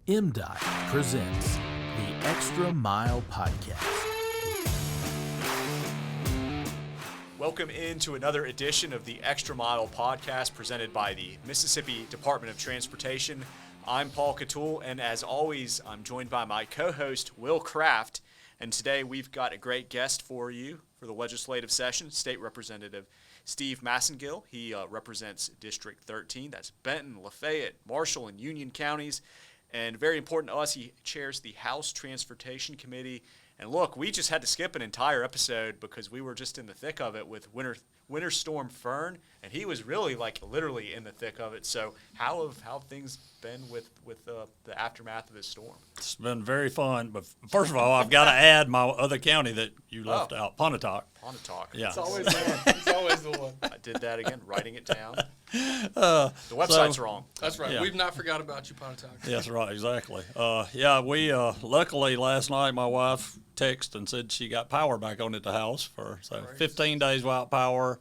MDOT presents the Extra Mile Podcast. Welcome into another edition of the Extra Mile Podcast presented by the Mississippi Department of Transportation. I'm Paul Catul, and as always, I'm joined by my co-host, Will Kraft. And today we've got a great guest for you for the legislative session, State Representative Steve Massengill. He represents District 13. That's Benton, Lafayette, Marshall, and Union counties. And very important to us, he chairs the House Transportation Committee. And look, we just had to skip an entire episode because we were just in the thick of it with Winter Storm Fern, and he was really literally in the thick of it. So how have things been with the aftermath of this storm? It's been very fun, but first of all, I've got to add my other county that you left out, Pontotoc. Pontotoc. Yeah. It's always the one. It's always the one. I did that again, writing it down. The website's wrong. That's right. Yeah. We've not forgot about you, Pontotoc. That's right, exactly. We luckily last night my wife texted and said she got power back on at the house for 15 days without power.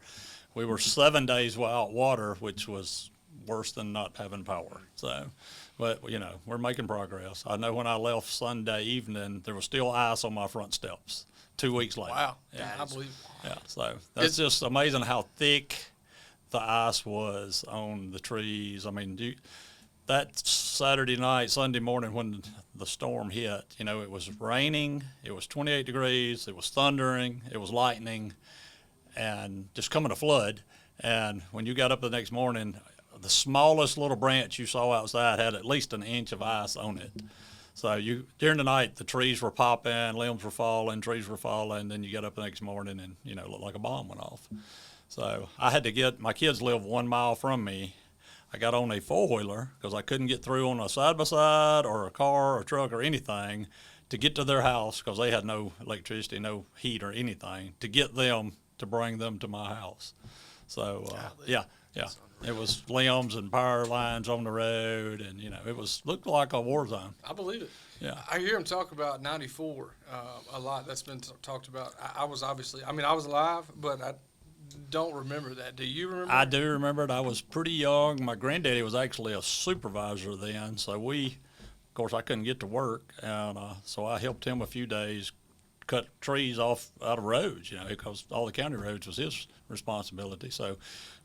We were 7 days without water, which was worse than not having power. So, but we're making progress. I know when I left Sunday evening, there was still ice on my front steps 2 weeks later. Wow. Yeah, I believe. yeah. So that's just amazing how thick the ice was on the trees. I mean, that Saturday night, Sunday morning when the storm hit, it was raining, it was 28 degrees, it was thundering, it was lightning, and just coming a flood. And when you got up the next morning, the smallest little branch you saw outside had at least an inch of ice on it. So during the night, the trees were popping, limbs were falling, trees were falling. Then you got up the next morning and, it looked like a bomb went off. So I had to my kids live 1 mile from me. I got on a four-wheeler because I couldn't get through on a side-by-side or a car or a truck or anything to get to their house because they had no electricity, no heat or anything, to get them to bring them to my house. So, yeah. It was limbs and power lines on the road, and, looked like a war zone. I believe it. Yeah. I hear him talk about 94 a lot. That's been talked about. I was alive, but I don't remember that. Do you remember? I do remember it. I was pretty young. My granddaddy was actually a supervisor then, so of course, I couldn't get to work, and so I helped him a few days cut trees off out of roads, because all the county roads was his responsibility. So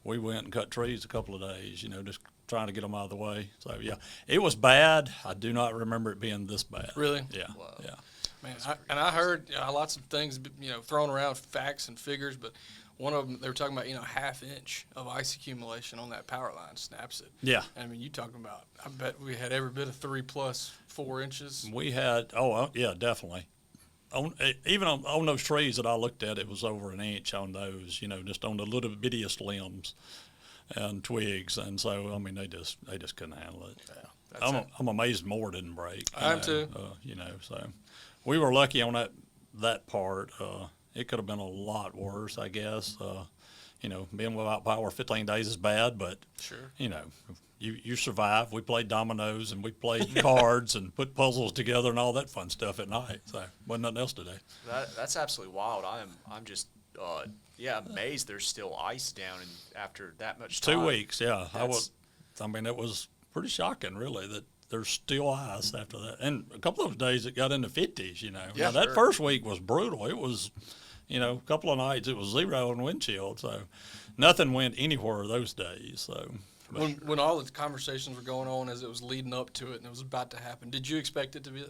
we went and cut trees a couple of days, just trying to get them out of the way. So, yeah, it was bad. I do not remember it being this bad. Really? Yeah, Wow. yeah. Man, I heard lots of things, thrown around, facts and figures, but one of them, they were talking about, half inch of ice accumulation on that power line snaps it. Yeah. I mean, you talking about, I bet we had every bit of 3 plus 4 inches. We had, yeah, definitely. Even on those trees that I looked at, it was over an inch on those, just on the little bittiest limbs and twigs. And so, I mean, they just couldn't handle it. Yeah. I'm amazed more didn't break. I am too. So we were lucky on that part. It could have been a lot worse, I guess. Being without power 15 days is bad, but, Sure. You survive. We played dominoes and we played cards and put puzzles together and all that fun stuff at night. So wasn't nothing else to do. That's absolutely wild. I'm just amazed there's still ice down after that much time. 2 weeks, yeah. It was pretty shocking, really, that there's still ice after that. And a couple of those days it got in the 50s, Yeah, Now, that sure. first week was brutal. It was, a couple of nights it was 0 and wind chill. So nothing went anywhere those days. So. When all the conversations were going on as it was leading up to it and it was about to happen, did you expect it to be?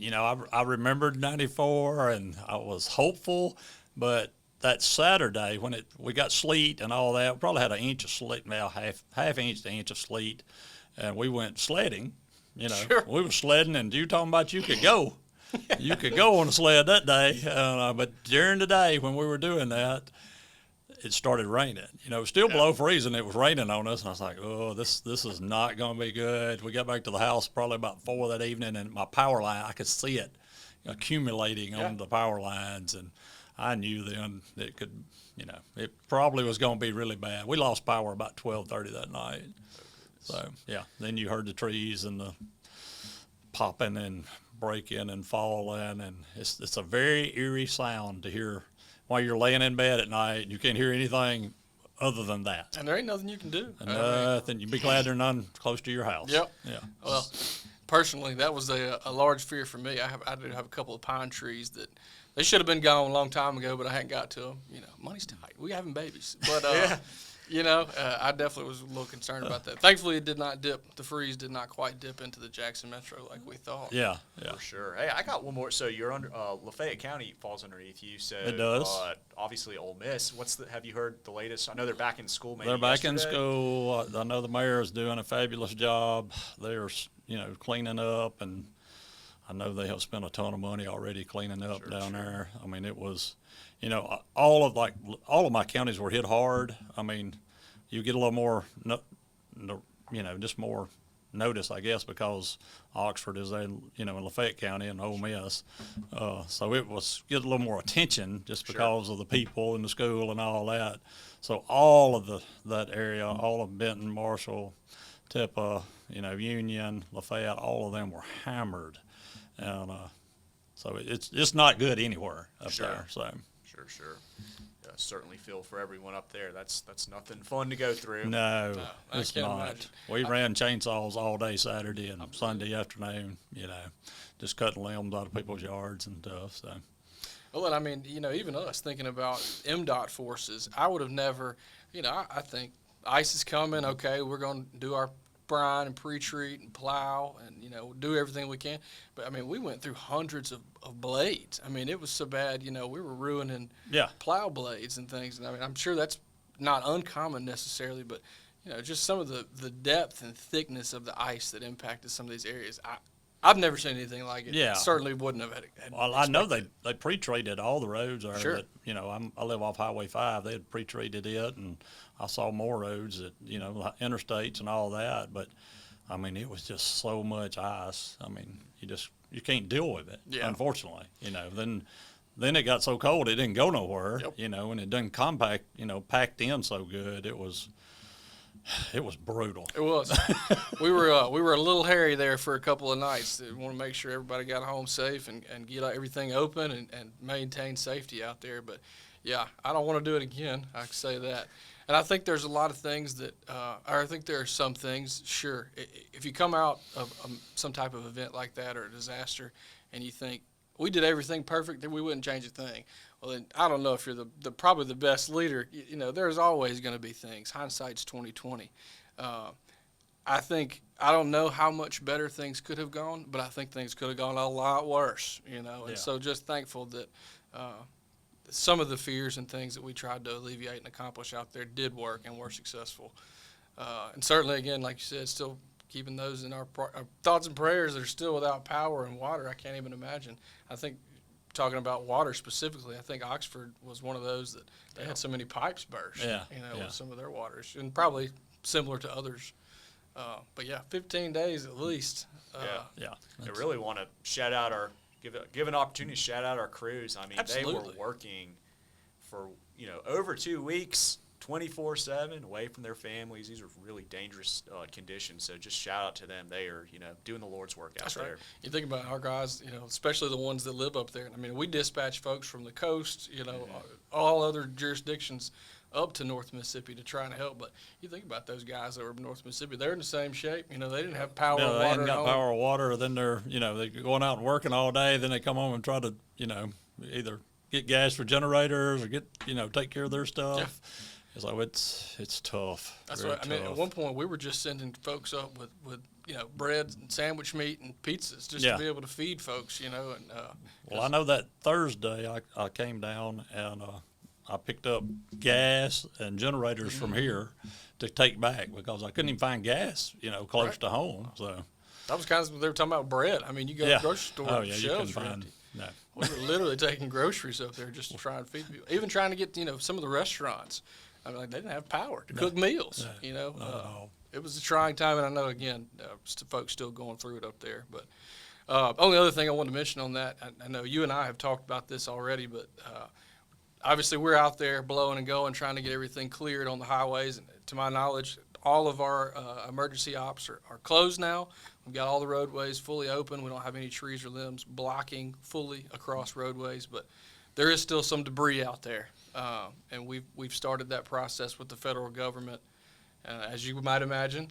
I remembered 94 and I was hopeful, but that Saturday when we got sleet and all that, we probably had an inch of sleet, now half inch to inch of sleet, and we went sledding. Sure. We were sledding, and you talking about you could go. You could go on a sled that day, but during the day when we were doing that, it started raining. It was still below freezing. It was raining on us, and I was like, oh, this is not going to be good. We got back to the house probably about 4 that evening, and my power line, I could see it accumulating on the power lines, and I knew then it could, it probably was going to be really bad. We lost power about 12:30 that night. So, yeah, then you heard the trees and the popping and breaking and falling, and it's a very eerie sound to hear while you're laying in bed at night. You can't hear anything other than that. And there ain't nothing you can do. Nothing. You'd be glad they're none close to your house. Yep. Yeah. Well, personally, that was a large fear for me. I do have a couple of pine trees that they should have been gone a long time ago, but I hadn't got to them. You know, money's tight. We having babies, but you know, I definitely was a little concerned about that. Thankfully, it did not dip. The freeze did not quite dip into the Jackson Metro like we thought. Yeah. For sure. Hey, I got one more. So you're under Lafayette County falls underneath you. So It does. Obviously, Ole Miss. Have you heard the latest? I know they're back in school. Maybe They're back in yesterday. school. I know the mayor is doing a fabulous job. They're, cleaning up, and I know they have spent a ton of money already cleaning up down there. I mean, it was, all of my counties were hit hard. I mean, you get a little more, just more notice, I guess, because Oxford is in Lafayette County and Ole Miss. So it was get a little more attention just because of the people in the school and all that. So all of that area, all of Benton, Marshall, Tippa, Union, Lafayette, all of them were hammered. And so it's not good anywhere up there. So Sure. Yeah, certainly feel for everyone up there. That's nothing fun to go through. no, I it's can't not. imagine. We ran chainsaws all day Saturday and Sunday afternoon. Just cutting limbs out of people's yards and stuff. So. Well, and I mean, even us thinking about MDOT forces, I would have never, I think ice is coming. Okay, we're going to do our brine and pre-treat and plow and, do everything we can. But, I mean, we went through hundreds of blades. I mean, it was so bad, we were ruining plow blades and things. And, I mean, I'm sure that's not uncommon necessarily, but, just some of the depth and thickness of the ice that impacted some of these areas. I've never seen anything like it. Yeah. Certainly wouldn't have had Well, I know they pre-treated all the roads there. Sure. That, I live off Highway 5. They had pre-treated it, and I saw more roads that, interstates and all that. But, I mean, it was just so much ice. I mean, you can't deal with it, unfortunately. Then it got so cold it didn't go nowhere, and it didn't compact, packed in so good. It was brutal. It was. We were a little hairy there for a couple of nights. We want to make sure everybody got home safe and get everything open and maintain safety out there. But, yeah, I don't want to do it again. I can say that. And I think there's a lot of things that I think there are some things, sure, if you come out of some type of event like that or a disaster and you think, we did everything perfect, then we wouldn't change a thing. Well, then I don't know if you're probably the best leader. There's always going to be things. Hindsight's 20/20. I don't know how much better things could have gone, but I think things could have gone a lot worse. And so just thankful that some of the fears and things that we tried to alleviate and accomplish out there did work and were successful. And certainly, again, like you said, still keeping those in our thoughts and prayers that are still without power and water. I can't even imagine. I think talking about water specifically, I think Oxford was one of those that they had so many pipes burst, with some of their waters, and probably similar to others. But 15 days at least. I really want to shout out give an opportunity to shout out our crews. I mean, Absolutely. They were working for over 2 weeks, 24/7, away from their families. These are really dangerous conditions. So just shout out to them. They are doing the Lord's work out there. Right. You think about our guys, especially the ones that live up there. I mean, we dispatch folks from the coast, all other jurisdictions up to North Mississippi to try and help. But you think about those guys that were in North Mississippi, they're in the same shape. They didn't have power or water. They hadn't got power or water. Then they're, they're going out and working all day. Then they come home and try to, either get gas for generators or get, take care of their stuff. Yeah. So it's tough. That's Very right. I mean, tough. at one point we were just sending folks up with bread and sandwich meat and pizzas just to be able to feed folks. And well, I know that Thursday I came down and I picked up gas and generators from here to take back because I couldn't even find gas, close to home. So that was kind of what they were talking about bread. I mean, you go to the grocery store, oh, the yeah, shelves you couldn't were find empty. no. We were literally taking groceries up there just to try and feed people. Even trying to get, some of the rrestaurants. I mean, they didn't have power to cook meals, not at all. It was a trying time, and I know, again, folks still going through it up there. But only other thing I wanted to mention on that, I know you and I have talked about this already, but obviously we're out there blowing and going, trying to get everything cleared on the highways. And to my knowledge, all of our emergency ops are closed now. We've got all the roadways fully open. We don't have any trees or limbs blocking fully across roadways, but there is still some debris out there. and we've started that process with the federal government. As you might imagine,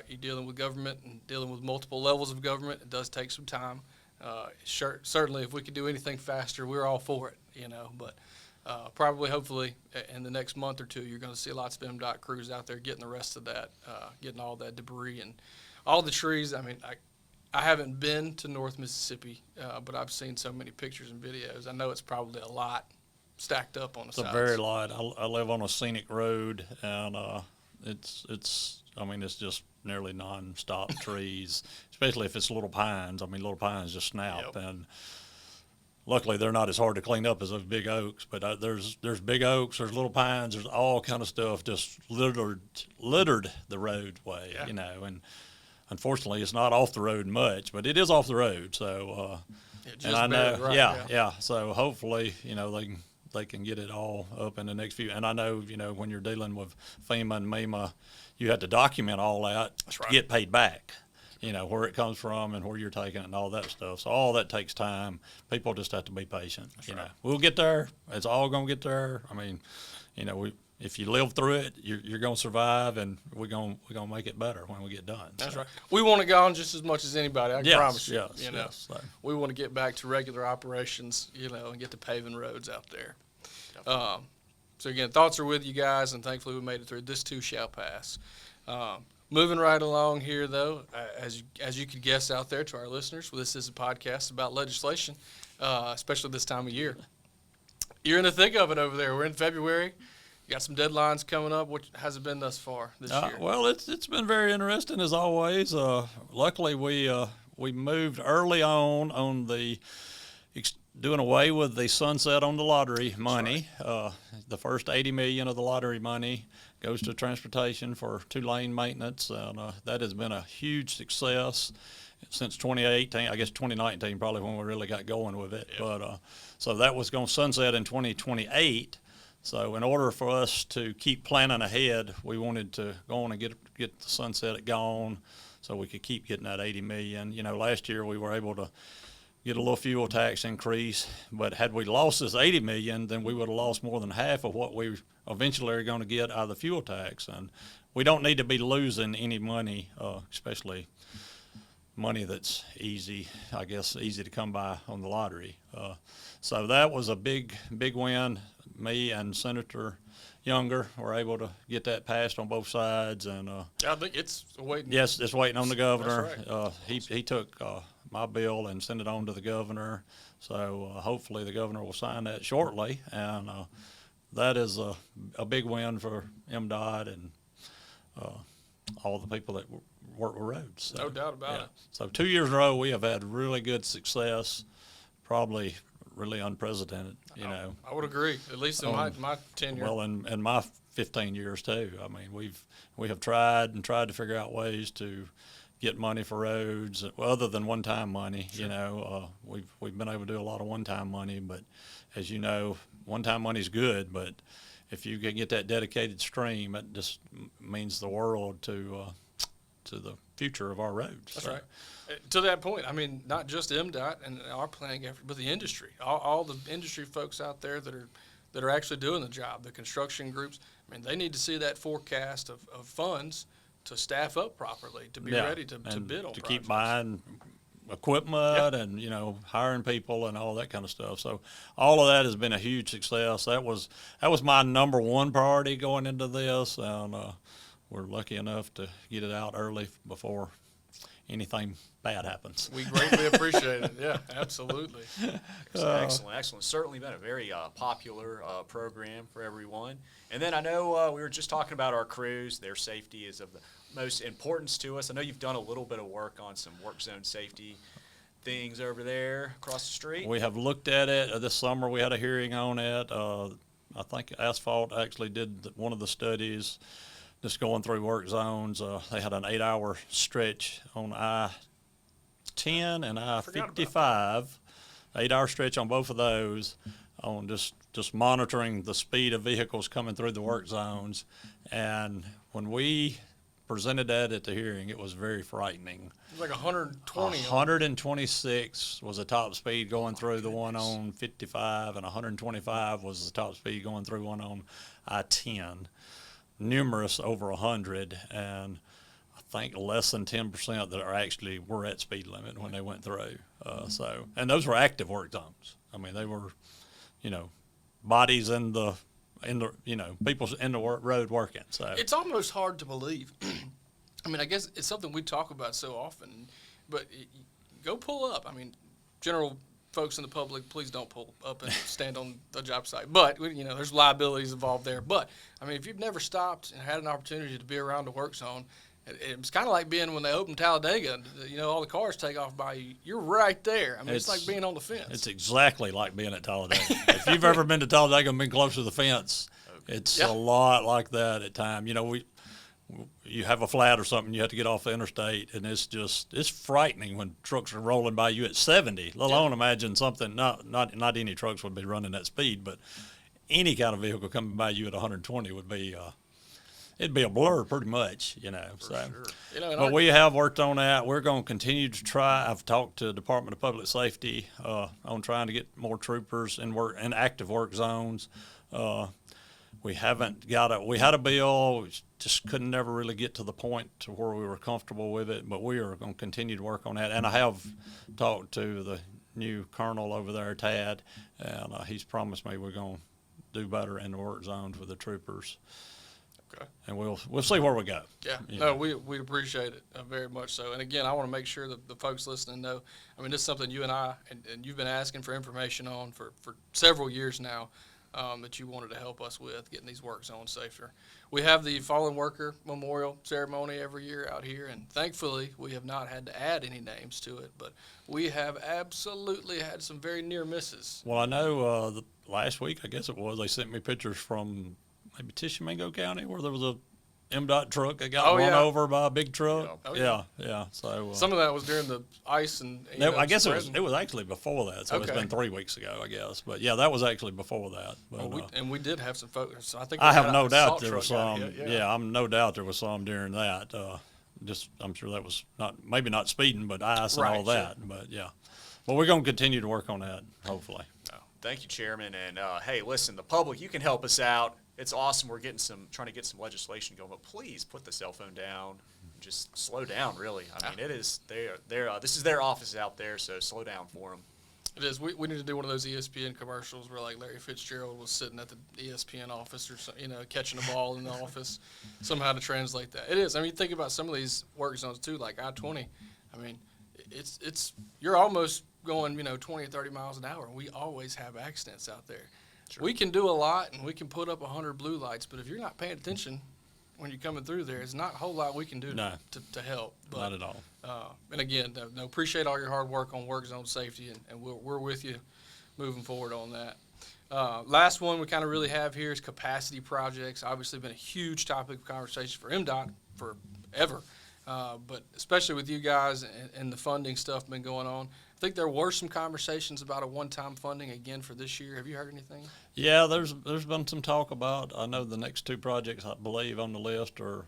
you're dealing with government and dealing with multiple levels of government. It does take some time. Certainly, if we could do anything faster, we're all for it, But probably, hopefully, in the next month or two, you're going to see lots of MDOT crews out there getting the rest of that, getting all that debris and all the trees. I mean, I haven't been to North Mississippi, but I've seen so many pictures and videos. I know it's probably a lot stacked up on the sides. It's a very lot. I live on a scenic road, and it's just nearly non-stop trees, especially if it's little pines. I mean, little pines just snap, and luckily they're not as hard to clean up as those big oaks. But there's big oaks, there's little pines, there's all kind of stuff just littered the roadway, and unfortunately it's not off the road much, but it is off the road. So, and I know, right, So hopefully, they can get it all up in the next few. And I know, when you're dealing with FEMA and MEMA, you have to document all that to get paid back, where it comes from and where you're taking it and all that stuff. So all that takes time. People just have to be patient. We'll get there. It's all going to get there. I mean, if you live through it, you're going to survive, and we're going to make it better when we get done. That's right. We want it gone just as much as anybody. I promise you. Yes. So. We want to get back to regular operations, and get to paving roads out there. So again, thoughts are with you guys, and thankfully we made it through. This too shall pass. Moving right along here, though, as you could guess out there to our listeners, this is a podcast about legislation, especially this time of year. You're in the thick of it over there. We're in February. You got some deadlines coming up. What has it been thus far this year? Well, it's been very interesting as always. Luckily, we moved early on the doing away with the sunset on the lottery money. Right. The first $80 million of the lottery money goes to transportation for two-lane maintenance, and that has been a huge success since 2018. I guess 2019 probably when we really got going with it. Yep. But so that was going to sunset in 2028. So in order for us to keep planning ahead, we wanted to go on and get the sunset gone, so we could keep getting that $80 million. Last year we were able to get a little fuel tax increase, but had we lost this $80 million, then we would have lost more than half of what we eventually are going to get out of the fuel tax. And we don't need to be losing any money, especially money that's easy to come by on the lottery. So that was a big win. Me and Senator Younger were able to get that passed on both sides, and I think it's waiting. Yes, it's waiting on the governor. That's right. He took my bill and sent it on to the governor. So hopefully the governor will sign that shortly, and that is a big win for MDOT and all the people that work with roads. So, no doubt about it. So 2 years in a row we have had really good success, probably really unprecedented, I would agree, at least in my tenure. Well, in my 15 years too. I mean, we have tried to figure out ways to get money for roads, other than one-time money. Sure. We've been able to do a lot of one-time money, but as you know, one-time money is good, but if you can get that dedicated stream, it just means the world to the future of our roads. That's right. To that point, I mean, not just MDOT and our planning effort, but the industry, all the industry folks out there that are actually doing the job, the construction groups. I mean, they need to see that forecast of funds to staff up properly, to be ready to bid on projects. To keep buying equipment and, hiring people and all that kind of stuff. So all of that has been a huge success. That was my number one priority going into this, and we're lucky enough to get it out early before anything bad happens. We greatly appreciate it. Yeah, absolutely. Excellent. Certainly been a very popular program for everyone. And then I know we were just talking about our crews. Their safety is of the most importance to us. I know you've done a little bit of work on some work zone safety things over there across the street. We have looked at it. This summer we had a hearing on it. I think Asphalt actually did one of the studies just going through work zones. They had an 8-hour stretch on I-10 and I-55, 8-hour stretch on both of those, on just monitoring the speed of vehicles coming through the work zones. And when we presented that at the hearing, it was very frightening. It was like 120. 126 was the top speed going through the one on 55, and 125 was the top speed going through one on I-10. Numerous over 100, and I think less than 10% that were at speed limit when they went through. And those were active work zones. I mean, they were, bodies in the people in the road working. So it's almost hard to believe. I mean, I guess it's something we talk about so often, but go pull up. I mean, general folks in the public, please don't pull up and stand on the job site. But, there's liabilities involved there. But, I mean, if you've never stopped and had an opportunity to be around a work zone, it's kind of like being when they opened Talladega, all the cars take off by you. You're right there. I mean, it's like being on the fence. It's exactly like being at Talladega. If you've ever been to Talladega and been close to the fence, it's a lot like that at times. You have a flat or something, you have to get off the interstate, and it's frightening when trucks are rolling by you at 70. Let alone imagine something, not any trucks would be running that speed, but any kind of vehicle coming by you at 120 would be it'd be a blur pretty much, So, sure. But we have worked on that. We're going to continue to try. I've talked to the Department of Public Safety on trying to get more troopers in active work zones. We haven't got we had a bill, we just couldn't never really get to the point to where we were comfortable with it, but we are going to continue to work on that. And I have talked to the new colonel over there, Tad, and he's promised me we're going to do better in the work zones with the troopers. Okay. And we'll see where we go. Yeah. No, we appreciate it very much so. And again, I want to make sure that the folks listening know, I mean, this is something you and I, and you've been asking for information on for several years now, that you wanted to help us with getting these work zones safer. We have the Fallen Worker Memorial Ceremony every year out here, and thankfully we have not had to add any names to it, but we have absolutely had some very near misses. Well, I know last week, I guess it was, they sent me pictures from maybe Tishomingo County where there was a MDOT truck that got run over by a big truck. Yeah. So some of that was during the ice and I guess it was actually before that. So it's been 3 weeks ago, I guess. But yeah, that was actually before that. But, we did have some folks. So I have no doubt there was some. I'm no doubt there was some during that. I'm sure that was maybe not speeding, but ice and all that. Sure. But yeah, well, we're going to continue to work on that, hopefully. Thank you, Chairman. And hey, listen, the public, you can help us out. It's awesome. We're trying to get some legislation going, but please put the cell phone down. Just slow down, really. I mean, it is this is their office out there, so slow down for them. It is. We need to do one of those ESPN commercials where like Larry Fitzgerald was sitting at the ESPN office or catching a ball in the office, somehow to translate that. It is. I mean, think about some of these work zones too, like I-20. I mean, it's you're almost going 20 or 30 miles an hour. We always have accidents out there. Sure. We can do a lot, and we can put up 100 blue lights, but if you're not paying attention when you're coming through there, it's not a whole lot we can do to help. But, not at all. And again, appreciate all your hard work on work zone safety, and we're with you moving forward on that. Last one we kind of really have here is capacity projects. Obviously been a huge topic of conversation for MDOT forever, but especially with you guys and the funding stuff been going on. I think there were some conversations about a one-time funding again for this year. Have you heard anything? Yeah, there's been some talk about. I know the next two projects I believe on the list are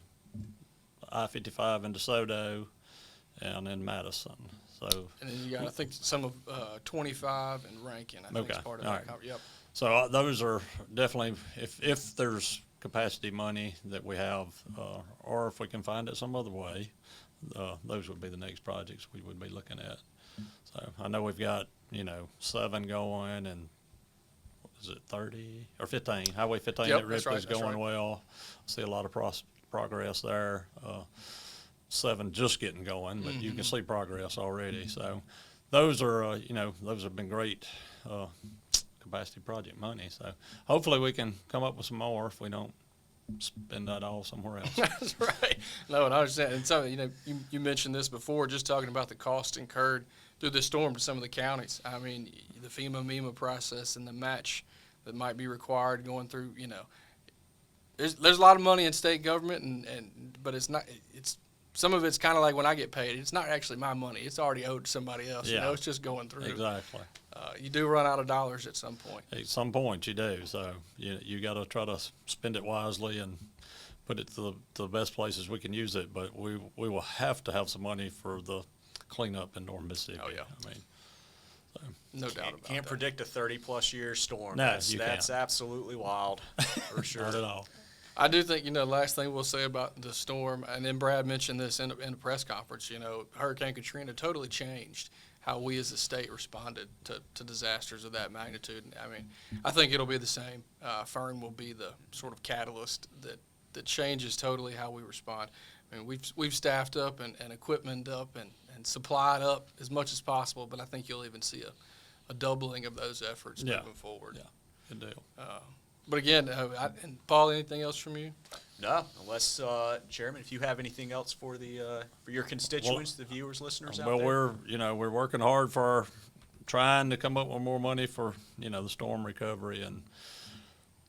I-55 in DeSoto and in Madison. So and then you got I think some of 25 and Rankin. I think is part of that. Right. Yep. So those are definitely if there's capacity money that we have, or if we can find it some other way, those would be the next projects we would be looking at. So I know we've got 7 going, and what is it, 30 or 15? Highway 15 at Ripley is going well. I see a lot of progress there. 7 just getting going, but you can see progress already. So those are those have been great capacity project money. So hopefully we can come up with some more if we don't spend that all somewhere else. That's right. No, and I understand. And so you mentioned this before, just talking about the cost incurred through the storm to some of the counties. I mean, the FEMA process and the match that might be required going through. There's a lot of money in state government, but it's not. It's some of it's kind of like when I get paid. It's not actually my money. It's already owed to somebody else. Yeah. It's just going through. Exactly. You do run out of dollars at some point. At some point you do. So you got to try to spend it wisely and put it to the best places we can use it. But we will have to have some money for the cleanup in North Mississippi. Oh, yeah. I mean, No doubt about Can't that. predict a 30-plus year storm. No, that's you that's can't. absolutely wild, for sure. not at all. I do think, last thing we'll say about the storm, and then Brad mentioned this in the press conference, Hurricane Katrina totally changed how we as a state responded to disasters of that magnitude. I mean, I think it'll be the same. Fern will be the sort of catalyst that changes totally how we respond. I mean, we've staffed up and equipment up and supplied up as much as possible, but I think you'll even see a doubling of those efforts moving forward. Yeah, good deal. But again, and Paul, anything else from you? No, unless Chairman, if you have anything else for your constituents, the viewers, listeners out Well, there. we're working hard for trying to come up with more money for the storm recovery and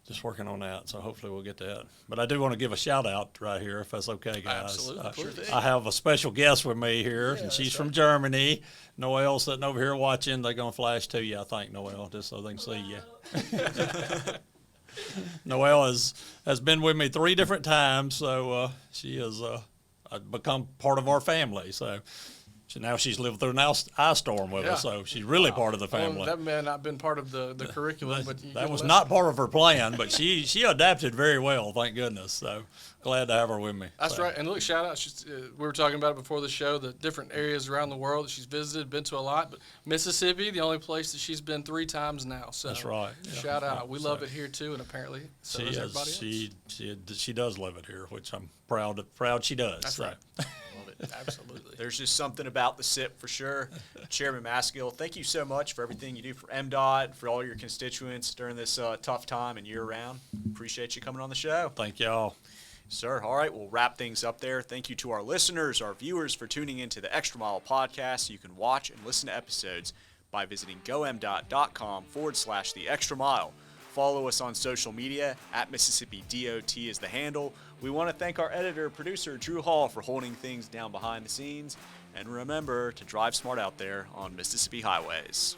just working on that. So hopefully we'll get that. But I do want to give a shout out right here, if that's okay, guys. Absolutely, please. I have a special guest with me here, and she's from Germany. Noelle sitting over here watching. They're gonna flash to you, I think, Noelle, just so they can see you. Noelle has been with me 3 different times, so she has become part of our family. So now she's lived through an ice storm with us, so she's really part of the family. Well, that may have not been part of the curriculum, but that was not part of her plan, but she adapted very well, thank goodness. So glad to have her with me. That's right. And look, shout out. We were talking about it before the show, the different areas around the world that she's visited, been to a lot. But Mississippi, the only place that she's been 3 times now. So that's right. Yeah. Shout out. We love it here too, and apparently so does everybody else. She does love it here, which I'm proud she does. That's right. Love it. Absolutely. There's just something about the SIP for sure. Chairman Massengill, thank you so much for everything you do for MDOT, for all your constituents during this tough time and year-round. Appreciate you coming on the show. Thank y'all. Sir, all right, we'll wrap things up there. Thank you to our listeners, our viewers, for tuning into the Extra Mile podcast. You can watch and listen to episodes by visiting gomdot.com/the extra mile. Follow us on social media at Mississippi DOT is the handle. We want to thank our editor, producer, Drew Hall, for holding things down behind the scenes. And remember to drive smart out there on Mississippi highways.